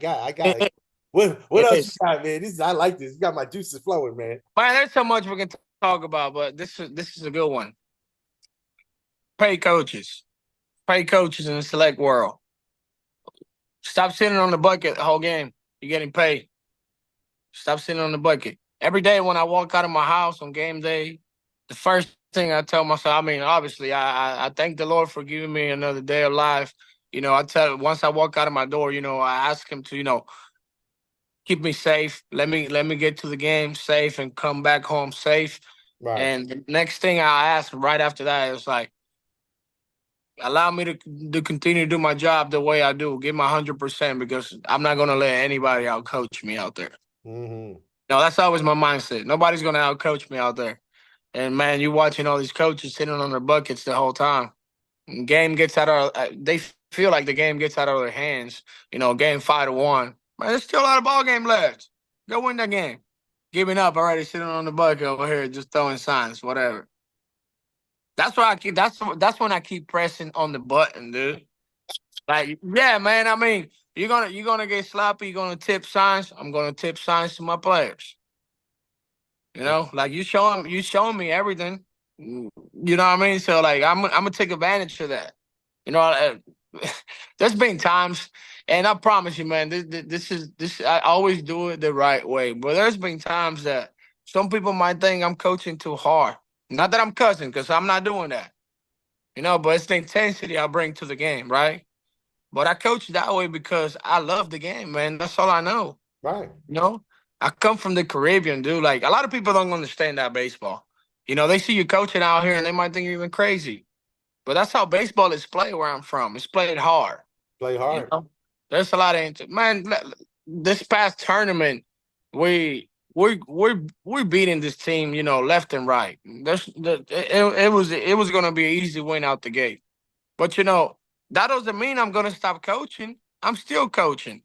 got it. It, What it else you is. got, man? I like this. You got my juices flowing, man. Man, there's so much we can talk about, but this is a good one. Pay coaches. Pay coaches in the select world. Stop sitting on the bucket the whole game. You're getting paid. Stop sitting on the bucket. Every day when I walk out of my house on game day, the first thing I tell myself, I mean, obviously, I thank the Lord for giving me another day of life. I tell once I walk out of my door, I ask him to, keep me safe. Let me get to the game safe and come back home safe. Right. And the next thing I ask right after that is like, allow me to continue to do my job the way I do. Give my 100% because I'm not gonna let anybody out coach me out there. Mm-hmm. No, that's always my mindset. Nobody's gonna out coach me out there. And man, you watching all these coaches sitting on their buckets the whole time. Game gets out of they feel like the game gets out of their hands. Game 5-1. Man, there's still a lot of ball game left. Go win that game. Giving up already, sitting on the bucket over here, just throwing signs, whatever. That's why I keep. That's when I keep pressing on the button, dude. Like, yeah, man. I mean, you're gonna get sloppy. You're gonna tip signs. I'm gonna tip signs to my players. Like you showing me everything. You know what I mean? So like, I'm gonna take advantage of that. You know, uh, there's been times, and I promise you, man, this. I always do it the right way. But there's been times that some people might think I'm coaching too hard. Not that I'm cussing, because I'm not doing that. But it's the intensity I bring to the game, right? But I coach that way because I love the game, man. That's all I know. Right. You know, I come from the Caribbean, dude. Like a lot of people don't understand that baseball. They see you coaching out here and they might think you're even crazy. But that's how baseball is played where I'm from. It's played hard. Play You hard. know, there's a lot of man. This past tournament, we're beating this team, left and right. It was gonna be an easy win out the gate. But that doesn't mean I'm gonna stop coaching. I'm still coaching.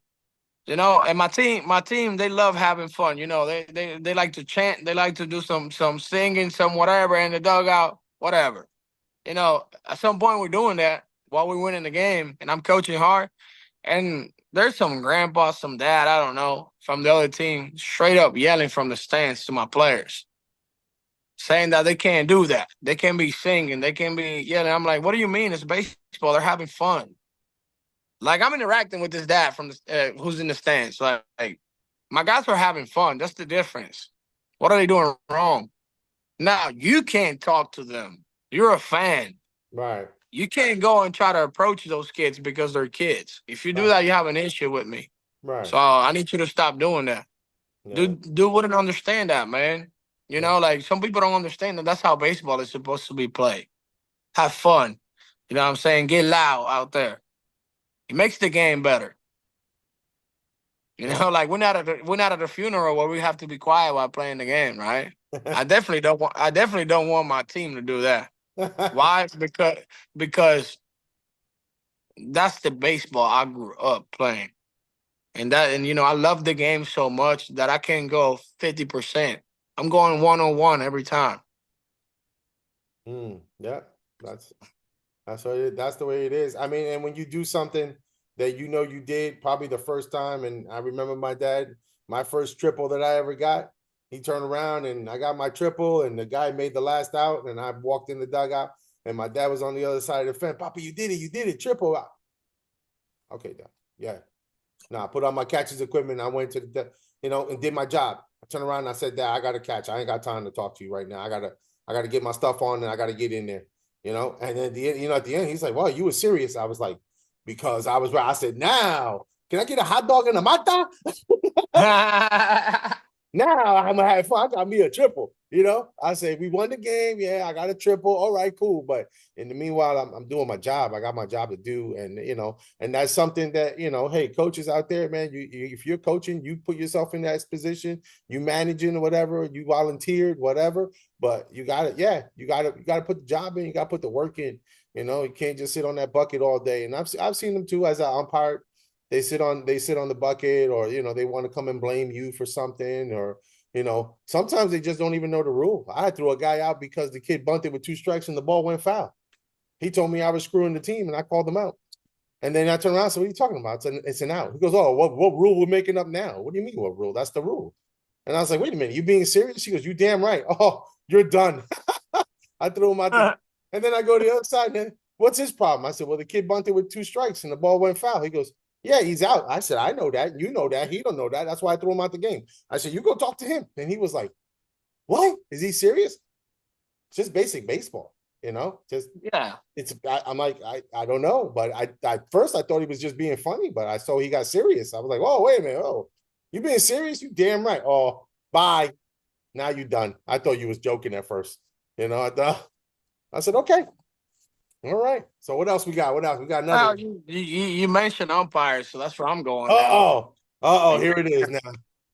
And my team, they love having fun. They like to chant, they like to do some singing, some whatever in the dugout, whatever. At some point we're doing that while we're winning the game, and I'm coaching hard. And there's some grandpa, some dad, I don't know, from the other team, straight up yelling from the stands to my players, saying that they can't do that. They can't be singing, they can't be yelling. I'm like, what do you mean? It's baseball. They're having fun. Like I'm interacting with this dad from who's in the stands. Like my guys are having fun. That's the difference. What are they doing wrong? Now you can't talk to them. You're a fan. Right. You can't go and try to approach those kids because they're kids. If you do Right. that, you have an issue with me. Right. So I need you to stop doing that. Yeah. Dude wouldn't understand that, man. Yeah. Like some people don't understand that that's how baseball is supposed to be played. Have fun. You know what I'm saying? Get loud out there. It makes the game better. Yeah. Like we're not at a funeral where we have to be quiet while playing the game, right? I definitely don't want my team to do that. Why? Because that's the baseball I grew up playing. And I love the game so much that I can't go 50%. I'm going 1-on-1 every time. Yeah. That's that's the way it is. I mean, and when you do something that you did probably the first time, and I remember my dad, my first triple that I ever got, he turned around and I got my triple, and the guy made the last out, and I walked in the dugout, and my dad was on the other side of the fence. Papa, you did it, triple out. Okay, Dad. Yeah. Now I put on my catcher's equipment. I went to and did my job. I turned around and I said, Dad, I got to catch. I ain't got time to talk to you right now. I gotta get my stuff on and I gotta get in there. And then at the end, he's like, well, you were serious. I was like, because I was right. I said, now, can I get a hot dog and a mata? Now I'm gonna have fun. I got me a triple. I say we won the game. Yeah, I got a triple. All right, cool. But in the meanwhile, I'm doing my job. I got my job to do, and that's something that Hey, coaches out there, man, if you're coaching, you put yourself in that position. You managing or whatever. You volunteered, whatever. But you got to, yeah, you got to put the job in. You got to put the work in. You can't just sit on that bucket all day. And I've seen them too as an umpire. They sit on the bucket, or they want to come and blame you for something, or sometimes they just don't even know the rule. I threw a guy out because the kid bunted with 2 strikes and the ball went foul. He told me I was screwing the team and I called him out. And then I turn around and say, what are you talking about? It's an out. He goes, oh, what rule we're making up now? What do you mean what rule? That's the rule. And I was like, wait a minute, you being serious? He goes, you damn right. Oh, you're done. I threw him out the, and then I go to the other side. And what's his problem? I said, well, the kid bunted with 2 strikes and the ball went foul. He goes, yeah, he's out. I said, I know that. You know that. He don't know that. That's why I threw him out the game. I said, you go talk to him. And he was like, what? Is he serious? Just basic baseball, just Yeah. I'm like, I don't know. But I first I thought he was just being funny, but I saw he got serious. I was like, oh, wait a minute. Oh, you being serious? You damn right. Oh, bye. Now you done. I thought you was joking at first. I said, okay. All right. So what else we got? What else? We got another. Well, you mentioned umpires, so that's where I'm going now. Uh-oh. Uh-oh, here it is now.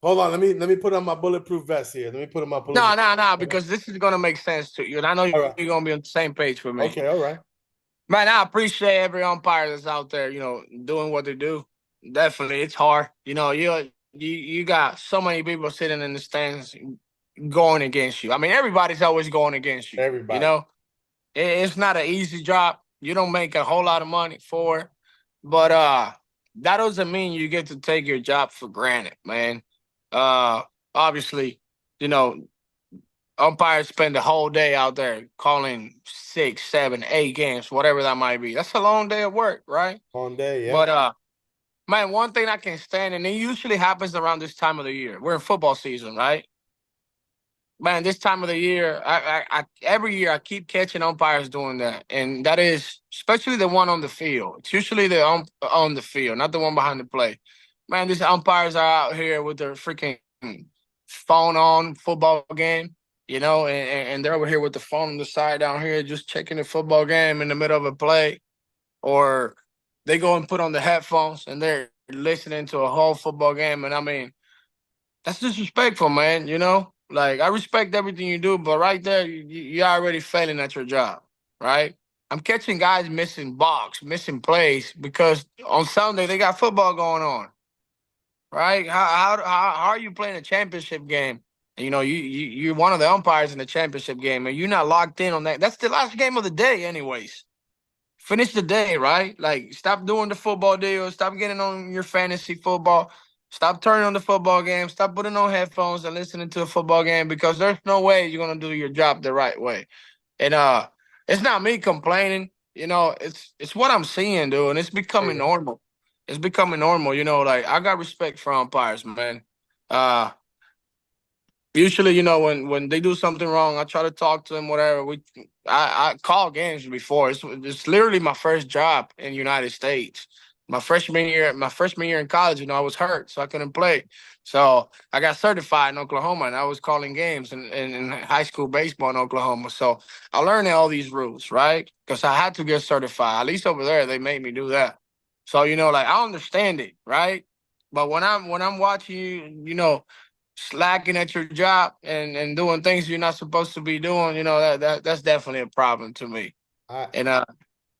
Hold on. Let me put on my bulletproof vest here. Let me put on my bulletproof. No, because this is gonna make sense to you, and I know All right. you're gonna be on the same page with me. Okay, all right. Man, I appreciate every umpire that's out there, doing what they do. Definitely, it's hard. You got so many people sitting in the stands going against you. I mean, everybody's always going against you. Everybody. It's not an easy job. You don't make a whole lot of money for it, but that doesn't mean you get to take your job for granted, man. Obviously, you know, umpires spend the whole day out there calling 6, 7, 8 games, whatever that might be. That's a long day of work, right? On day, yeah. But man, one thing I can stand, and it usually happens around this time of the year. We're in football season, right? Man, this time of the year, every year I keep catching umpires doing that, and that is especially the one on the field. It's usually the on the field, not the one behind the plate. Man, these umpires are out here with their freaking phone on football game, and they're over here with the phone on the side down here, just checking the football game in the middle of a play, or they go and put on the headphones and they're listening to a whole football game, and I mean, that's disrespectful, man. Like I respect everything you do, but right there, you're already failing at your job, right? I'm catching guys missing balks, missing plays because on Sunday they got football going on, right? How are you playing a championship game? And, you're one of the umpires in the championship game, and you're not locked in on that. That's the last game of the day, anyways. Finish the day, right? Like stop doing the football deal. Stop getting on your fantasy football. Stop turning on the football game. Stop putting on headphones and listening to a football game because there's no way you're gonna do your job the right way. And it's not me complaining. It's what I'm seeing, dude, and it's becoming normal. It's becoming normal. Like I got respect for umpires, man. Usually, when they do something wrong, I try to talk to them, whatever. I call games before. It's literally my first job in the United States. My freshman year in college, I was hurt, so I couldn't play. So I got certified in Oklahoma, and I was calling games in high school baseball in Oklahoma. So I learned all these rules, right? Because I had to get certified. At least over there, they made me do that. So like I understand it, right? But when I'm watching you, slacking at your job and doing things you're not supposed to be doing, that's definitely a problem to me. I And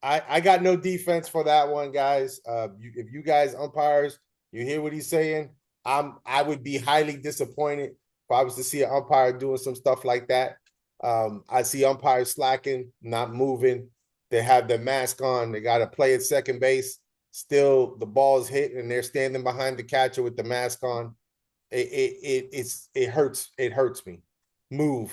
I got no defense for that one, guys. If you guys umpires, you hear what he's saying, I would be highly disappointed if I was to see an umpire doing some stuff like that. I see umpires slacking, not moving. They have their mask on. They got to play at second base. Still, the ball is hit, and they're standing behind the catcher with the mask on. It hurts. It hurts me. Move.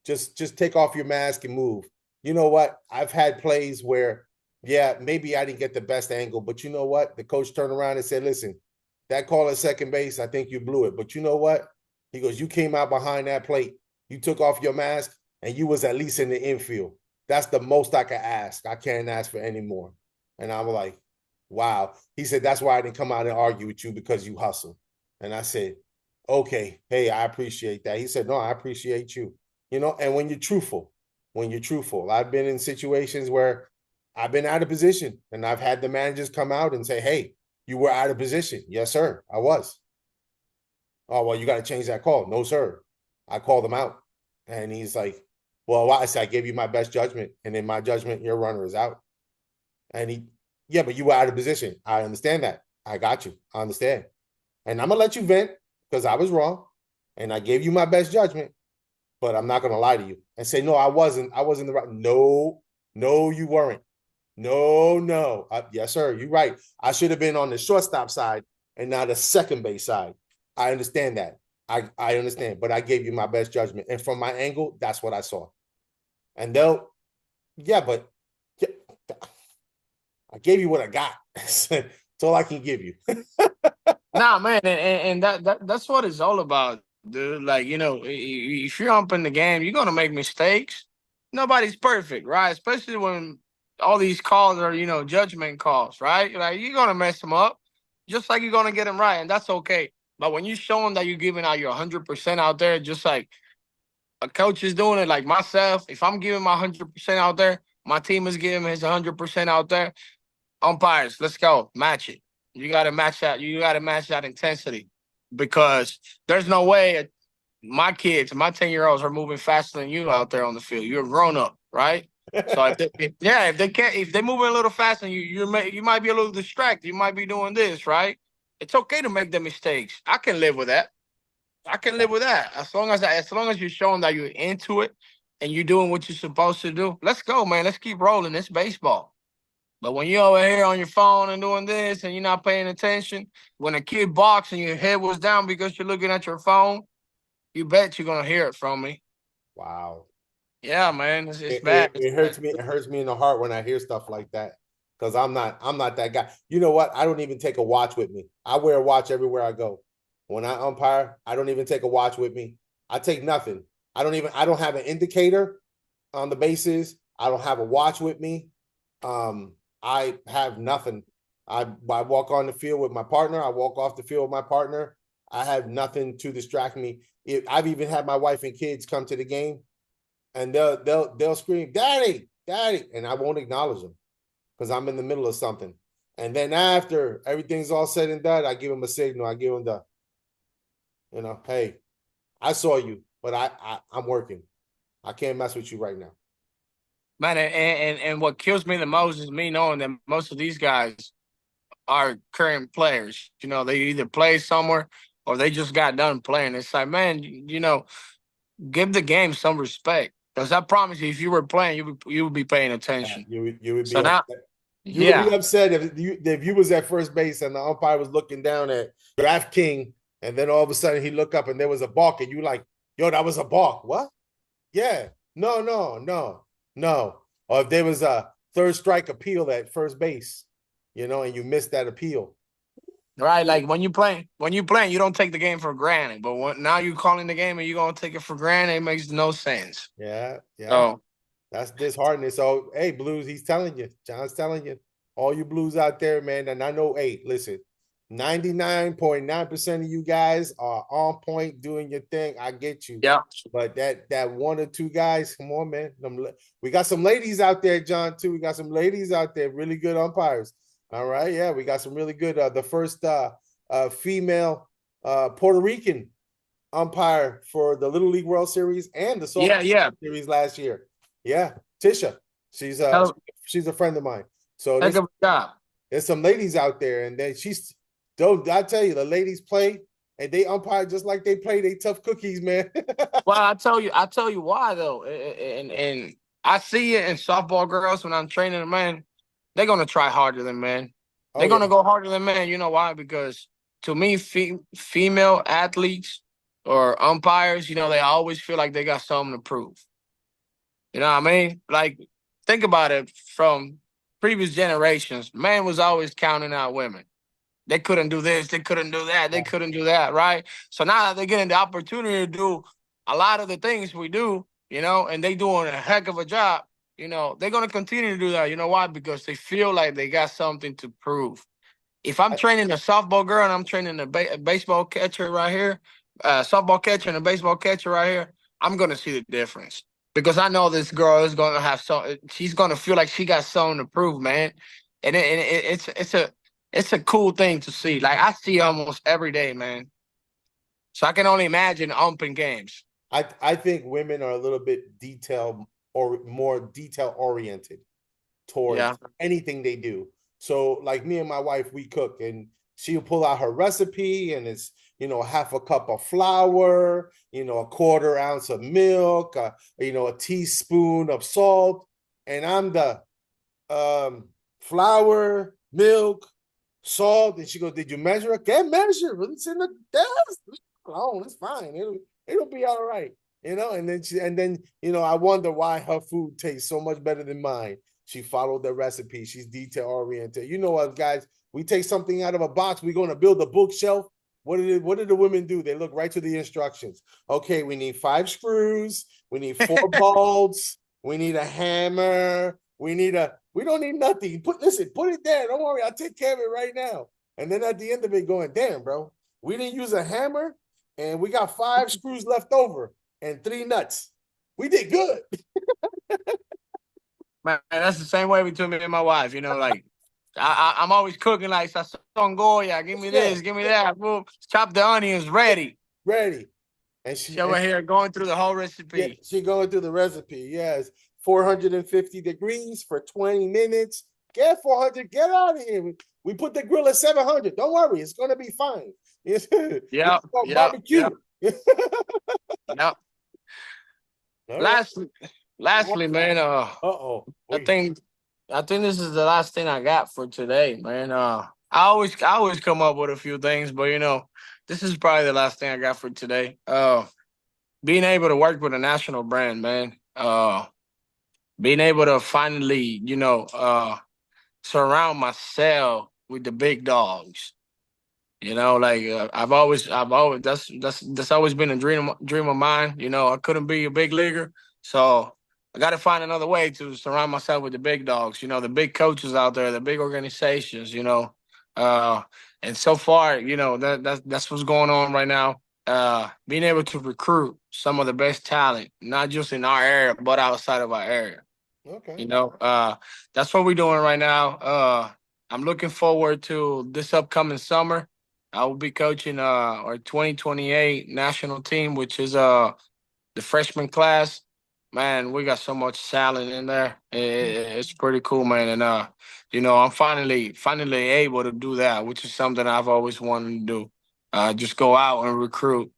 Just take off your mask and move. You know what? I've had plays where, yeah, maybe I didn't get the best angle, but you know what? The coach turned around and said, listen, that call at second base, I think you blew it. But you know what? He goes, you came out behind that plate. You took off your mask and you was at least in the infield. That's the most I could ask. I can't ask for any more. And I was like, wow. He said, that's why I didn't come out and argue with you because you hustle. And I said, okay, hey, I appreciate that. He said, no, I appreciate you. And when you're truthful, I've been in situations where I've been out of position and I've had the managers come out and say, hey, you were out of position. Yes, sir, I was. Oh, well, you got to change that call. No, sir. I called him out. And he's like, well, I said, I gave you my best judgment. And in my judgment, your runner is out. And yeah, but you were out of position. I understand that. I got you. I understand. And I'm going to let you vent because I was wrong. And I gave you my best judgment. But I'm not going to lie to you and say, no, I wasn't the right. No, you weren't. No. Yes, sir. You're right. I should have been on the shortstop side and not the second base side. I understand that. I understand, but I gave you my best judgment. And from my angle, that's what I saw. And they'll, yeah, but yeah, I gave you what I got. That's all I can give you. Nah, man, and that's what it's all about, dude. Like, if you're up in the game, you're gonna make mistakes. Nobody's perfect, right? Especially when all these calls are, judgment calls, right? Like, you're gonna mess them up, just like you're gonna get them right, and that's okay. But when you show them that you're giving out your 100% out there, just like a coach is doing it, like myself, if I'm giving my 100% out there, my team is giving his 100% out there. Umpires, let's go. Match it. You got to match that. You got to match that intensity because there's no way my kids, my 10-year-olds are moving faster than you out there on the field. You're a grown up, right? So if they can't, if they're moving a little faster, you might be a little distracted. You might be doing this, right? It's okay to make the mistakes. I can live with that. I can live with that as long as you're showing that you're into it and you're doing what you're supposed to do. Let's go, man. Let's keep rolling. It's baseball. But when you're over here on your phone and doing this and you're not paying attention, when a kid balks and your head was down because you're looking at your phone, you bet you're gonna hear it from me. Wow. Yeah, man, it's It, bad. it, it hurts me. It hurts me in the heart when I hear stuff like that because I'm not that guy. You know what? I don't even take a watch with me. I wear a watch everywhere I go. When I umpire, I don't even take a watch with me. I take nothing. I don't have an indicator on the bases. I don't have a watch with me. I have nothing. I walk on the field with my partner. I walk off the field with my partner. I have nothing to distract me. I've even had my wife and kids come to the game and they'll scream, "Daddy, Daddy," and I won't acknowledge them because I'm in the middle of something. And then after everything's all said and done, I give them a signal. I give them hey, I saw you, but I'm working. I can't mess with you right now. Man, and what kills me the most is me knowing that most of these guys are current players. They either play somewhere or they just got done playing. It's like, man, give the game some respect. Because I promise you, if you were playing, you would be paying attention. You would be So now, upset. You would be yeah, upset if you was at first base and the umpire was looking down at DraftKings, and then all of a sudden he looked up and there was a balk, and you like, yo, that was a balk. What? Yeah. No. Or if there was a third strike appeal at first base, and you missed that appeal. right. Like when you playing, you don't take the game for granted. But now you calling the game and you gonna take it for granted, it makes no sense. Yeah. So That's disheartening. So, hey, Blues, he's telling you, John's telling you, all you Blues out there, man. And I know, hey, listen, 99.9% of you guys are on point doing your thing. I get you. yeah, But that one or two guys, come on, man. We got some ladies out there, John, too. We got some ladies out there, really good umpires. All right. Yeah, we got some really good. The first female Puerto Rican umpire for the Little League World Series and the yeah, Softball yeah. Series last year. Yeah, Tisha. She's Hell, she's a friend of mine. So heck there's of a job. there's some ladies out there, and then she's don't I tell you, the ladies play and they umpire just like they play. They tough cookies, man. Well, I tell you why though, and I see it in softball girls when I'm training them, man. They're gonna try harder than men. Oh They're yeah. gonna go harder than men. You know why? Because to me, female athletes or umpires, they always feel like they got something to prove. You know what I mean? Like, think about it from previous generations. Man was always counting out women. They couldn't do this, they couldn't do that, they couldn't do that, right? So now that they're getting the opportunity to do a lot of the things we do, and they doing a heck of a job, they're gonna continue to do that. You know why? Because they feel like they got something to prove. If I'm training a softball girl and I'm training a baseball catcher right here, softball catcher and a baseball catcher right here, I'm gonna see the difference because I know this girl is gonna have she's gonna feel like she got something to prove, man. And it's a cool thing to see. Like I see almost every day, man. So I can only imagine umping games. I think women are a little bit detail or more detail oriented Yeah. towards anything they do. So, like me and my wife, we cook, and she'll pull out her recipe, and it's half a cup of flour, a quarter ounce of milk, a teaspoon of salt, and I'm the flour, milk, salt. And she goes, "Did you measure it? Can't measure. It's in the desk. Leave it alone. It's fine. It'll be all right." And then I wonder why her food tastes so much better than mine. She followed the recipe. She's detail oriented. You know what, guys? We take something out of a box. We're going to build a bookshelf. What did the women do? They look right to the instructions. Okay, we need 5 screws. We need 4 bolts. We need a hammer. We don't need nothing. Put it there. Don't worry, I'll take care of it right now. And then at the end of it, going, damn, bro, we didn't use a hammer, and we got 5 screws left over and 3 nuts. We did good. Man, that's the same way between me and my wife. Like I'm always cooking like sazon Goya. Give me this, give me that. Boom. Chop the onions, ready. Ready. And she over here going through the whole recipe. Yeah, she going through the recipe. Yes. 450 degrees for 20 minutes. Get 400. Get out of here. We put the grill at 700. Don't worry. It's going to be fine. Yeah. Barbecue. Yep. Lastly, man, I think this is the last thing I got for today, man. I always come up with a few things, but this is probably the last thing I got for today. Being able to work with a national brand, man. Being able to finally, surround myself with the big dogs. I've always that's always been a dream of mine. I couldn't be a big leaguer, so I got to find another way to surround myself with the big dogs. The big coaches out there, the big organizations. And so far, that's what's going on right now. Being able to recruit some of the best talent, not just in our area, but outside of our area. Okay. That's what we're doing right now. I'm looking forward to this upcoming summer. I will be coaching our 2028 national team, which is the freshman class. Man, we got so much talent in there. It's pretty cool, man. And I'm finally able to do that, which is something I've always wanted to do. Just go out and recruit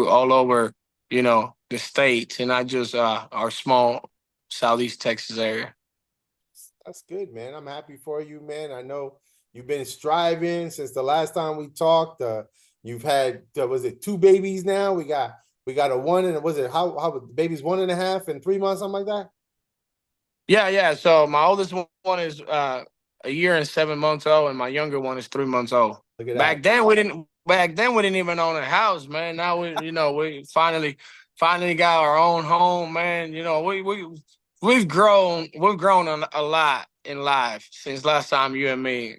all over, the states, and not just our small Southeast Texas area. That's good, man. I'm happy for you, man. I know you've been striving since the last time we talked. You've had was it 2 babies now? We got a 1 and was it how the baby's 1.5 and 3 months, something like that? Yeah. So my oldest one is a year and 7 months old, and my younger one is 3 months old. Look at Back that. then we didn't even own a house, man. Now we finally got our own home, man. We've grown a lot in life since last time you and me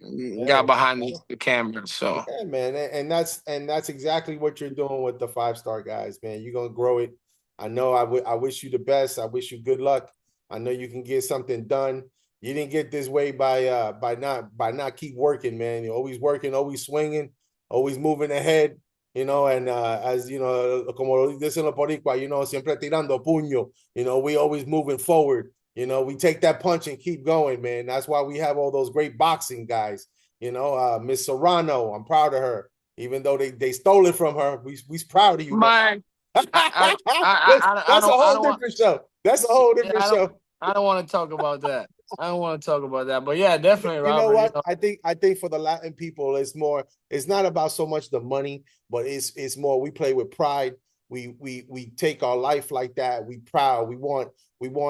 got behind the camera. So yeah, man, and that's exactly what you're doing with the 5-star guys, man. You're gonna grow it. I know. I wish you the best. I wish you good luck. I know you can get something done. You didn't get this way by not keep working, man. You're always working, always swinging, always moving ahead. And as como dicen los boricua, siempre tirando puño. We always moving forward. We take that punch and keep going, man. That's why we have all those great boxing guys. Miss Serrano, I'm proud of her. Even though they stole it from her, we's proud of you. Man, that's a whole different show. That's a whole different show. I don't want to talk about that. But yeah, definitely, Robert. You know what? I think for the Latin people, it's not about so much the money, but it's more we play with pride. We take our life like that. We proud. We want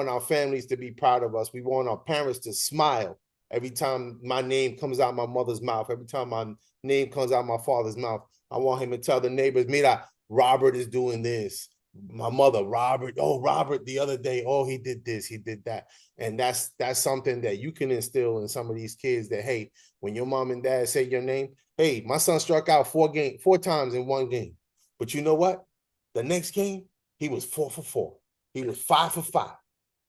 our families to be proud of us. We want our parents to smile every time my name comes out my mother's mouth. Every time my name comes out my father's mouth, I want him to tell the neighbors, "Mira, Robert is doing this." My mother, Robert the other day, he did this, he did that. And that's something that you can instill in some of these kids that, hey, when your mom and dad say your name, hey, my son struck out 4 times in 1 game. But you know what? The next game, he was 4 for 4. He was 5 for 5.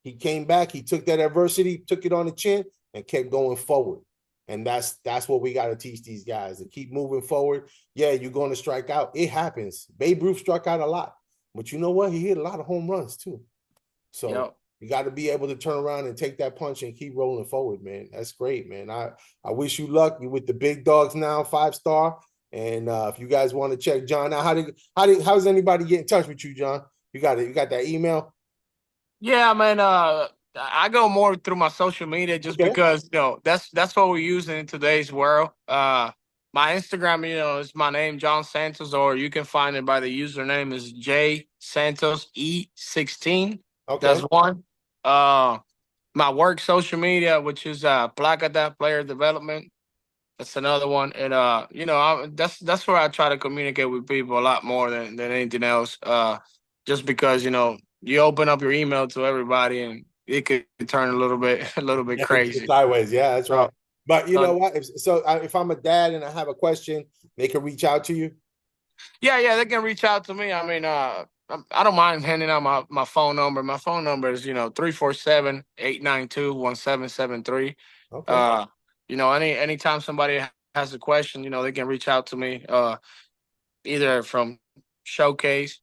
He came back, he took that adversity, took it on the chin, and kept going forward. And that's what we got to teach these guys, to keep moving forward. Yeah, you're going to strike out. It happens. Babe Ruth struck out a lot. But you know what? He hit a lot of home runs too. So you got to be able to turn around and take that punch and keep rolling forward, man. That's great, man. I wish you luck. You're with the big dogs now, 5-star. And if you guys want to check John out, how does anybody get in touch with you, John? You got that email? Yeah, man. I go more through my social media just Okay. because that's what we're using in today's world. My Instagram, is my name, John Santos, or you can find it by the username is J Santos E16. That's Okay. one. My work social media, which is Placata Player Development. That's another one, and that's where I try to communicate with people a lot more than anything else. Just because you open up your email to everybody, and it could turn a little bit a little bit Yeah, it gets crazy. sideways. Yeah, that's right. So, But you know so what? If I'm a dad and I have a question, they can reach out to you. yeah, they can reach out to me. I mean, I don't mind handing out my phone number. My phone number is 347-892-1773. Okay. Uh, anytime somebody has a question, they can reach out to me. Either from showcase,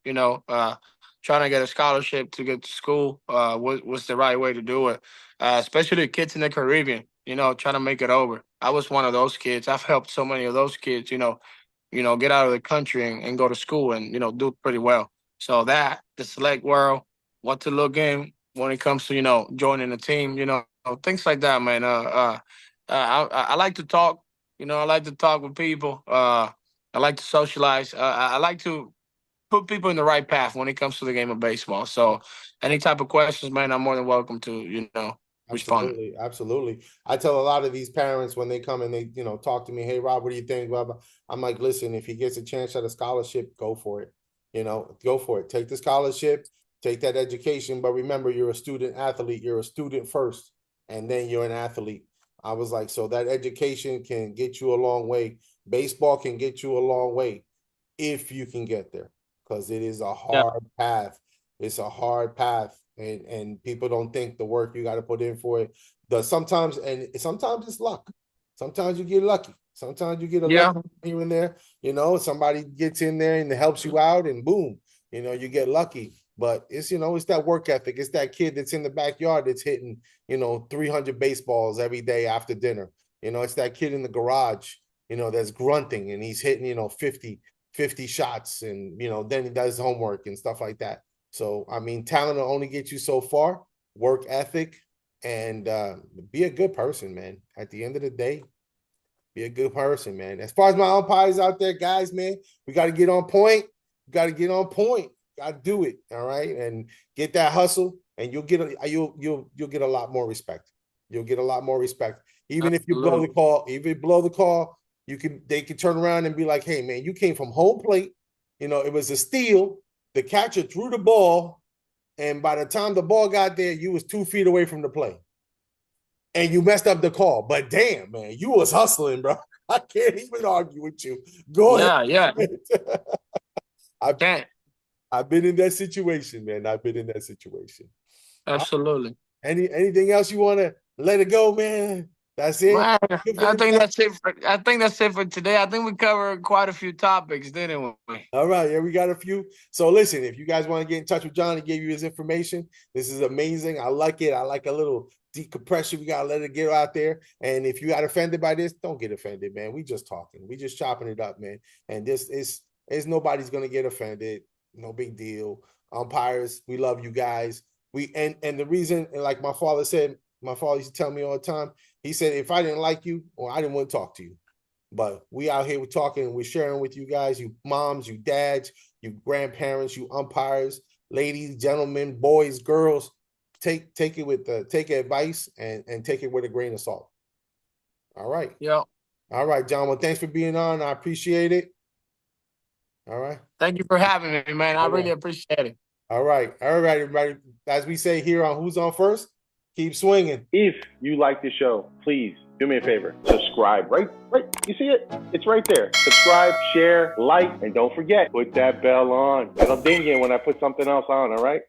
trying to get a scholarship to get to school, what's the right way to do it, especially the kids in the Caribbean, trying to make it over. I was one of those kids. I've helped so many of those kids, get out of the country and go to school and, do pretty well. So that, the select world, what to look in when it comes to, joining the team, things like that, man. I like to talk, I like to talk with people. I like to socialize. I like to put people in the right path when it comes to the game of baseball. So, any type of questions, man, I'm more than welcome to, respond. Absolutely, absolutely. I tell a lot of these parents when they come and they, talk to me, hey Rob, what do you think? Blah, blah. I'm like, listen, if he gets a chance at a scholarship, go for it. Go for it. Take the scholarship, take that education. But remember, you're a student athlete, you're a student first, and then you're an athlete. I was like, so that education can get you a long way. Baseball can get you a long way if you can get there, because it is a Yeah. hard path. It's a hard path, and people don't think the work you got to put in for it. Sometimes it's luck. Sometimes you get lucky. Sometimes you get a lucky Yeah. here and there. Somebody gets in there and helps you out, and boom, you get lucky. But it's that work ethic. It's that kid that's in the backyard that's hitting 300 baseballs every day after dinner. It's that kid in the garage that's grunting and he's hitting 50 shots, and then he does homework and stuff like that. So I mean, talent will only get you so far. Work ethic, and be a good person, man. At the end of the day, be a good person, man. As far as my umpires out there, guys, man, we got to get on point. We got to get on point. Got to do it, all right, and get that hustle, and you'll get a lot more respect. You'll get a lot more respect, even if you blow the Absolutely. call. Even if you blow the call, they can turn around and be like, "Hey, man, you came from home plate. It was a steal. The catcher threw the ball, and by the time the ball got there, you was 2 feet away from the play, and you messed up the call. But damn, man, you was hustling, bro. I can't even argue with you. Go ahead. Yeah. Yeah. I've Can't. I've been in that situation, man. I've been in that situation. Absolutely. Anything else you want to let it go, man? That's it. Man, Good for I the think day? that's it for today. I think we covered quite a few topics, didn't we? All right, yeah, we got a few. So listen, if you guys want to get in touch with John, he gave you his information. This is amazing. I like it. I like a little decompression. We gotta let it get out there. And if you got offended by this, don't get offended, man. We just talking. We just chopping it up, man. And this is nobody's gonna get offended. No big deal. Umpires, we love you guys. And the reason, like my father used to tell me all the time. He said, if I didn't like you, or I didn't want to talk to you. But we out here, we're talking, we're sharing with you guys, you moms, you dads, you grandparents, you umpires, ladies, gentlemen, boys, girls. Take advice and take it with a grain of salt. All right. Yeah. All right, John. Well, thanks for being on. I appreciate it. All right. Thank you for having me, man. I All really right. appreciate it. All right. All right, everybody. As we say here on Who's On First, keep swinging. If you like the show, please do me a favor. Subscribe. Right. You see it? It's right there. Subscribe, share, like, and don't forget, put that bell on. It'll ding you when I put something else on, all right?